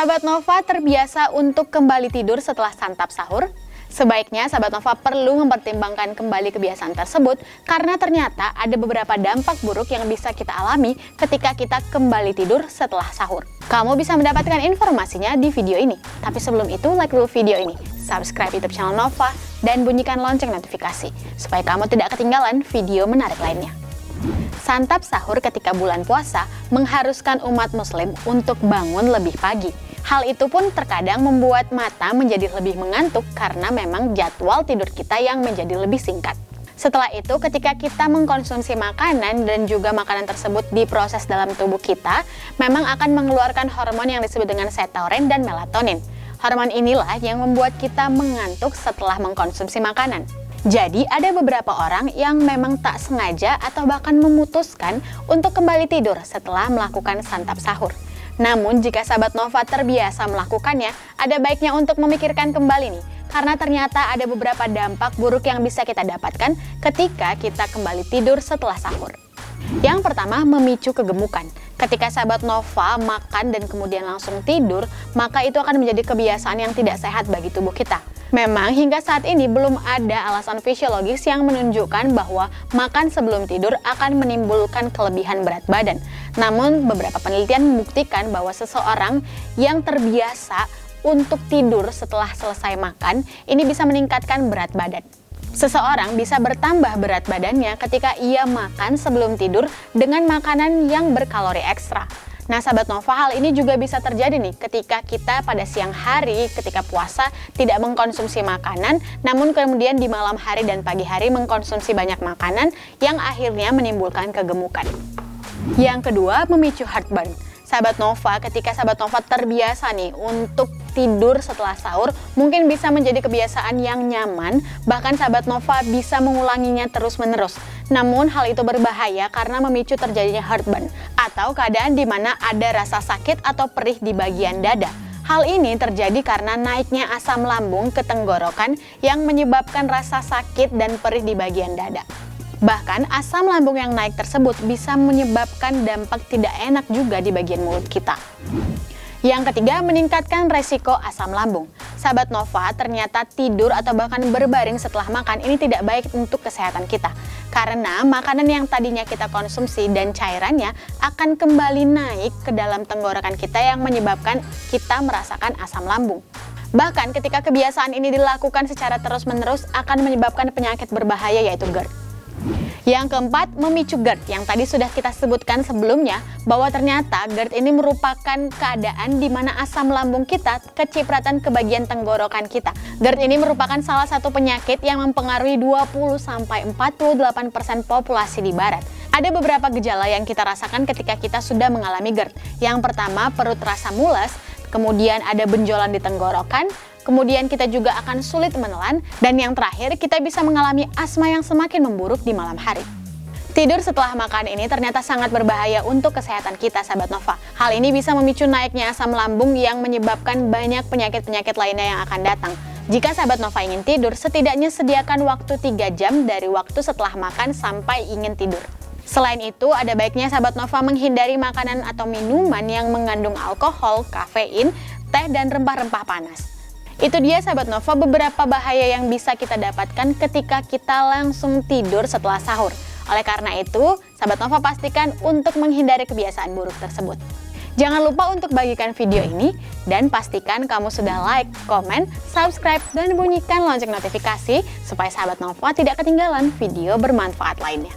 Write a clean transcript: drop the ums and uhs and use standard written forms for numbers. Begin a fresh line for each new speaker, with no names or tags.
Sahabat Nova terbiasa untuk kembali tidur setelah santap sahur? Sebaiknya Sahabat Nova perlu mempertimbangkan kembali kebiasaan tersebut karena ternyata ada beberapa dampak buruk yang bisa kita alami ketika kita kembali tidur setelah sahur. Kamu bisa mendapatkan informasinya di video ini. Tapi sebelum itu, like dulu video ini, subscribe YouTube channel Nova, dan bunyikan lonceng notifikasi supaya kamu tidak ketinggalan video menarik lainnya. Santap sahur ketika bulan puasa mengharuskan umat muslim untuk bangun lebih pagi. Hal itu pun terkadang membuat mata menjadi lebih mengantuk karena memang jadwal tidur kita yang menjadi lebih singkat. Setelah itu, ketika kita mengkonsumsi makanan dan juga makanan tersebut diproses dalam tubuh kita, memang akan mengeluarkan hormon yang disebut dengan setorin dan melatonin. Hormon inilah yang membuat kita mengantuk setelah mengkonsumsi makanan. Jadi ada beberapa orang yang memang tak sengaja atau bahkan memutuskan untuk kembali tidur setelah melakukan santap sahur. Namun jika Sahabat Nova terbiasa melakukannya, ada baiknya untuk memikirkan kembali nih. Karena ternyata ada beberapa dampak buruk yang bisa kita dapatkan ketika kita kembali tidur setelah sahur. Yang pertama, memicu kegemukan. Ketika Sahabat Nova makan dan kemudian langsung tidur, maka itu akan menjadi kebiasaan yang tidak sehat bagi tubuh kita. Memang hingga saat ini belum ada alasan fisiologis yang menunjukkan bahwa makan sebelum tidur akan menimbulkan kelebihan berat badan. Namun beberapa penelitian membuktikan bahwa seseorang yang terbiasa untuk tidur setelah selesai makan, ini bisa meningkatkan berat badan. Seseorang bisa bertambah berat badannya ketika ia makan sebelum tidur dengan makanan yang berkalori ekstra. Nah Sahabat Nova, hal ini juga bisa terjadi nih ketika kita pada siang hari ketika puasa tidak mengkonsumsi makanan, namun kemudian di malam hari dan pagi hari mengkonsumsi banyak makanan yang akhirnya menimbulkan kegemukan. Yang kedua, memicu heartburn. Sahabat Nova, ketika Sahabat Nova terbiasa nih untuk tidur setelah sahur, mungkin bisa menjadi kebiasaan yang nyaman, bahkan Sahabat Nova bisa mengulanginya terus-menerus. Namun hal itu berbahaya karena memicu terjadinya heartburn, atau keadaan di mana ada rasa sakit atau perih di bagian dada. Hal ini terjadi karena naiknya asam lambung ke tenggorokan yang menyebabkan rasa sakit dan perih di bagian dada. Bahkan asam lambung yang naik tersebut bisa menyebabkan dampak tidak enak juga di bagian mulut kita. Yang ketiga, meningkatkan resiko asam lambung. Sahabat Nova, ternyata tidur atau bahkan berbaring setelah makan ini tidak baik untuk kesehatan kita. Karena makanan yang tadinya kita konsumsi dan cairannya akan kembali naik ke dalam tenggorokan kita yang menyebabkan kita merasakan asam lambung. Bahkan ketika kebiasaan ini dilakukan secara terus-menerus akan menyebabkan penyakit berbahaya yaitu GERD. Yang keempat, memicu GERD. Yang tadi sudah kita sebutkan sebelumnya bahwa ternyata GERD ini merupakan keadaan di mana asam lambung kita kecipratan ke bagian tenggorokan kita. GERD ini merupakan salah satu penyakit yang mempengaruhi 20-48% populasi di barat. Ada beberapa gejala yang kita rasakan ketika kita sudah mengalami GERD. Yang pertama, perut rasa mules, kemudian ada benjolan di tenggorokan, kemudian kita juga akan sulit menelan, dan yang terakhir kita bisa mengalami asma yang semakin memburuk di malam hari. Tidur setelah makan ini ternyata sangat berbahaya untuk kesehatan kita Sahabat Nova. Hal ini bisa memicu naiknya asam lambung yang menyebabkan banyak penyakit-penyakit lainnya yang akan datang. Jika Sahabat Nova ingin tidur, setidaknya sediakan waktu 3 jam dari waktu setelah makan sampai ingin tidur. Selain itu, ada baiknya Sahabat Nova menghindari makanan atau minuman yang mengandung alkohol, kafein, teh, dan rempah-rempah panas. Itu dia Sahabat Nova beberapa bahaya yang bisa kita dapatkan ketika kita langsung tidur setelah sahur. Oleh karena itu, Sahabat Nova pastikan untuk menghindari kebiasaan buruk tersebut. Jangan lupa untuk bagikan video ini dan pastikan kamu sudah like, komen, subscribe, dan bunyikan lonceng notifikasi supaya Sahabat Nova tidak ketinggalan video bermanfaat lainnya.